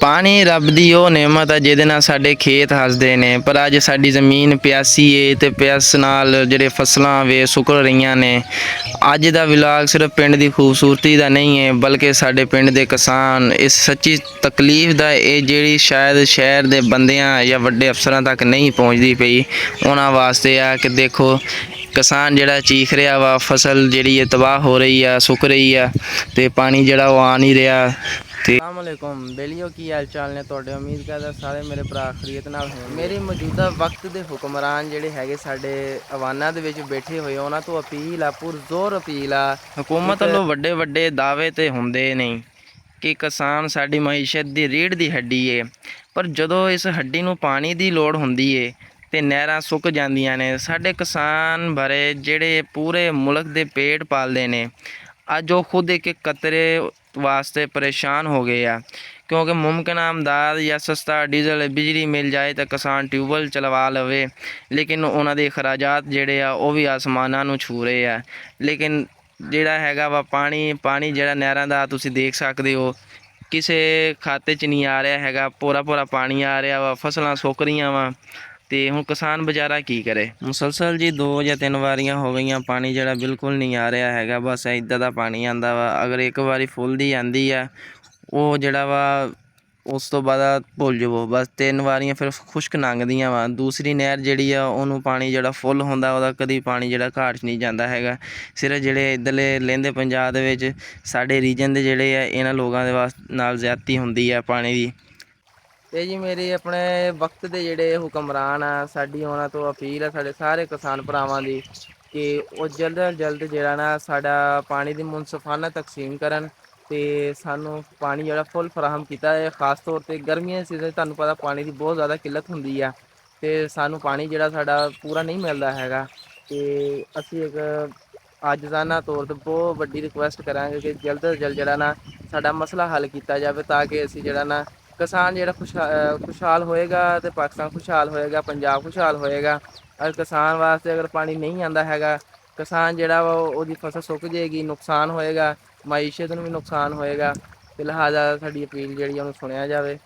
ਪਾਣੀ ਰੱਬ ਦੀ ਉਹ ਨਿਆਮਤ ਆ ਜਿਹਦੇ ਨਾਲ ਸਾਡੇ ਖੇਤ ਹੱਸਦੇ ਨੇ, ਪਰ ਅੱਜ ਸਾਡੀ ਜ਼ਮੀਨ ਪਿਆਸੀ ਏ ਤੇ ਪਿਆਸ ਨਾਲ ਜਿਹੜੇ ਫਸਲਾਂ ਵੇ ਸੁੱਕ ਰਹੀਆਂ ਨੇ। ਅੱਜ ਦਾ ਵਲੋਗ ਸਿਰਫ ਪਿੰਡ ਦੀ ਖੂਬਸੂਰਤੀ ਦਾ ਨਹੀਂ ਹੈ, ਬਲਕਿ ਸਾਡੇ ਪਿੰਡ ਦੇ ਕਿਸਾਨ ਇਸ ਸੱਚੀ ਤਕਲੀਫ ਦਾ ਇਹ ਜਿਹੜੀ ਸ਼ਾਇਦ ਸ਼ਹਿਰ ਦੇ ਬੰਦਿਆਂ ਜਾਂ ਵੱਡੇ ਅਫਸਰਾਂ ਤੱਕ ਨਹੀਂ ਪਹੁੰਚਦੀ ਪਈ, ਉਹਨਾਂ ਵਾਸਤੇ ਆ ਕਿ ਦੇਖੋ ਕਿਸਾਨ ਜਿਹੜਾ ਚੀਖ ਰਿਹਾ ਵਾ, ਫਸਲ ਜਿਹੜੀ ਹੈ ਤਬਾਹ ਹੋ ਰਹੀ ਆ, ਸੁੱਕ ਰਹੀ ਆ ਤੇ ਪਾਣੀ ਜਿਹੜਾ ਉਹ ਆ ਨਹੀਂ ਰਿਹਾ। ਤੇ ਅਸਲਾਮ ਵਾਲੇਕੁਮ ਬੇਲੀਓ, ਕੀ ਹਾਲ ਚਾਲ ਨੇ ਤੁਹਾਡੇ? ਉਮੀਦ ਕਰਦਾ ਸਾਰੇ ਮੇਰੇ ਭਰਾ ਖਰੀਅਤ ਨਾਲ ਹੋਣ। ਮੇਰੀ ਮੌਜੂਦਾ ਵਕਤ ਦੇ ਹੁਕਮਰਾਨ ਜਿਹੜੇ ਹੈਗੇ ਸਾਡੇ ਅਵਾਨਾਂ ਦੇ ਵਿੱਚ ਬੈਠੇ ਹੋਏ, ਉਹਨਾਂ ਤੋਂ ਅਪੀਲ ਆ, ਪੁਰਜ਼ੋਰ ਅਪੀਲ ਆ। ਹੁਕੂਮਤ ਵੱਲੋਂ ਵੱਡੇ ਵੱਡੇ ਦਾਅਵੇ ਤੇ ਹੁੰਦੇ ਨਹੀਂ ਕਿ ਕਿਸਾਨ ਸਾਡੀ ਮਈਸ਼ਤ ਦੀ ਰੀੜ੍ਹ ਦੀ ਹੱਡੀ ਏ, ਪਰ ਜਦੋਂ ਇਸ ਹੱਡੀ ਨੂੰ ਪਾਣੀ ਦੀ ਲੋੜ ਹੁੰਦੀ ਏ ਤੇ ਨਹਿਰਾਂ ਸੁੱਕ ਜਾਂਦੀਆਂ ਨੇ। ਸਾਡੇ ਕਿਸਾਨ ਭਰੇ ਜਿਹੜੇ ਪੂਰੇ ਮੁਲਕ ਦੇ ਪੇਟ ਪਾਲਦੇ ਨੇ, ਅੱਜ ਉਹ ਖੁਦ ਇੱਕ ਕਤਰੇ ਵਾਸਤੇ ਪਰੇਸ਼ਾਨ ਹੋ ਗਏ ਆ, ਕਿਉਂਕਿ ਮੁਮਕਿਨ ਆਮਦਾਦ ਜਾਂ ਸਸਤਾ ਡੀਜ਼ਲ ਬਿਜਲੀ ਮਿਲ ਜਾਏ ਤਾਂ ਕਿਸਾਨ ਟਿਊਬਵੈੱਲ ਚਲਵਾ ਲਵੇ, ਲੇਕਿਨ ਉਹਨਾਂ ਦੇ ਅਖਰਾਜਾਤ ਜਿਹੜੇ ਆ ਉਹ ਵੀ ਆਸਮਾਨਾਂ ਨੂੰ ਛੂ ਰਹੇ ਆ। ਲੇਕਿਨ ਜਿਹੜਾ ਹੈਗਾ ਵਾ ਪਾਣੀ ਜਿਹੜਾ ਨਹਿਰਾਂ ਦਾ ਤੁਸੀਂ ਦੇਖ ਸਕਦੇ ਹੋ, ਕਿਸੇ ਖਾਤੇ 'ਚ ਨਹੀਂ ਆ ਰਿਹਾ ਹੈਗਾ, ਪੂਰਾ ਪਾਣੀ ਆ ਰਿਹਾ ਵਾ, ਫਸਲਾਂ ਸੁੱਕ ਰਹੀਆਂ ਵਾ। ਤੇ ਹੁਣ ਕਿਸਾਨ ਵਿਚਾਰਾ ਕੀ ਕਰੇ? ਮੁਸਲਸਲ ਜੀ 2 ਜਾਂ 3 ਵਾਰੀਆਂ ਹੋ ਗਈਆਂ, ਪਾਣੀ ਜਿਹੜਾ ਬਿਲਕੁਲ ਨਹੀਂ ਆ ਰਿਹਾ ਹੈਗਾ। ਬਸ ਇੱਦਾਂ ਦਾ ਪਾਣੀ ਆਂਦਾ ਵਾ, ਅਗਰ ਇੱਕ ਵਾਰੀ ਫੁੱਲ ਦੀ ਆਂਦੀ ਆ ਉਹ ਜਿਹੜਾ ਵਾ ਉਸ ਤੋਂ ਬਾਅਦ ਭੁੱਲ ਜਾਵੋ। ਬਸ 3 ਵਾਰੀਆਂ ਫਿਰ ਖੁਸ਼ਕ ਲੰਘਦੀਆਂ ਵਾ। ਦੂਸਰੀ ਨਹਿਰ ਜਿਹੜੀ ਆ ਉਹਨੂੰ ਪਾਣੀ ਜਿਹੜਾ ਫੁੱਲ ਹੁੰਦਾ ਉਹਦਾ ਕਦੀ ਪਾਣੀ ਜਿਹੜਾ ਘਾਟ 'ਚ ਨਹੀਂ ਜਾਂਦਾ ਹੈਗਾ। ਸਿਰਫ ਜਿਹੜੇ ਇੱਧਰਲੇ ਲਹਿੰਦੇ ਪੰਜਾਬ ਦੇ ਵਿੱਚ ਸਾਡੇ ਰੀਜਨ ਦੇ ਜਿਹੜੇ ਆ ਇਹਨਾਂ ਲੋਕਾਂ ਦੇ ਨਾਲ ਜ਼ਿਆਦਤੀ ਹੁੰਦੀ ਆ ਪਾਣੀ ਦੀ। ਤੇ ਜੀ ਮੇਰੀ ਆਪਣੇ ਵਕਤ ਦੇ ਜਿਹੜੇ ਹੁਕਮਰਾਨ ਆ, ਸਾਡੀ ਉਹਨਾਂ ਤੋਂ ਅਪੀਲ ਆ ਸਾਡੇ ਸਾਰੇ ਕਿਸਾਨ ਭਰਾਵਾਂ ਦੀ ਕਿ ਉਹ ਜਲਦ ਤੋਂ ਜਲਦ ਜਿਹੜਾ ਨਾ ਸਾਡਾ ਪਾਣੀ ਦੀ ਮੁਨਸਫਾਨਾ ਤਕਸੀਮ ਕਰਨ ਤੇ ਸਾਨੂੰ ਪਾਣੀ ਜਿਹੜਾ ਫੁੱਲ ਫਰਾਹਮ ਕੀਤਾ ਹੈ। ਖ਼ਾਸ ਤੌਰ 'ਤੇ ਗਰਮੀਆਂ ਦੇ ਸੀਜ਼ਨ ਤੁਹਾਨੂੰ ਪਤਾ ਪਾਣੀ ਦੀ ਬਹੁਤ ਜ਼ਿਆਦਾ ਕਿੱਲਤ ਹੁੰਦੀ ਆ ਤੇ ਸਾਨੂੰ ਪਾਣੀ ਜਿਹੜਾ ਸਾਡਾ ਪੂਰਾ ਨਹੀਂ ਮਿਲਦਾ ਹੈਗਾ। ਤੇ ਅਸੀਂ ਇੱਕ ਆਜਜ਼ਾਨਾ ਤੌਰ 'ਤੇ ਬਹੁਤ ਵੱਡੀ ਰਿਕੁਐਸਟ ਕਰਾਂਗੇ ਕਿ ਜਲਦ ਤੋਂ ਜਲਦ ਜਿਹੜਾ ਨਾ ਸਾਡਾ ਮਸਲਾ ਹੱਲ ਕੀਤਾ ਜਾਵੇ, ਤਾਂ ਕਿ ਅਸੀਂ ਜਿਹੜਾ ਨਾ ਕਿਸਾਨ ਜਿਹੜਾ ਖੁਸ਼ਹਾਲ ਹੋਏਗਾ ਤੇ ਪਾਕਿਸਤਾਨ ਖੁਸ਼ਹਾਲ ਹੋਏਗਾ, ਪੰਜਾਬ ਖੁਸ਼ਹਾਲ ਹੋਏਗਾ। ਅਗਰ ਕਿਸਾਨ ਵਾਸਤੇ ਅਗਰ ਪਾਣੀ ਨਹੀਂ ਆਂਦਾ ਹੈਗਾ, ਕਿਸਾਨ ਜਿਹੜਾ ਵਾ ਉਹਦੀ ਫਸਲ ਸੁੱਕ ਜਾਏਗੀ, ਨੁਕਸਾਨ ਹੋਏਗਾ, ਮਈਸ਼ਤ ਨੂੰ ਵੀ ਨੁਕਸਾਨ ਹੋਏਗਾ। ਤੇ ਲਿਹਾਜ਼ਾ ਸਾਡੀ ਅਪੀਲ ਜਿਹੜੀ ਉਹਨੂੰ ਸੁਣਿਆ ਜਾਵੇ।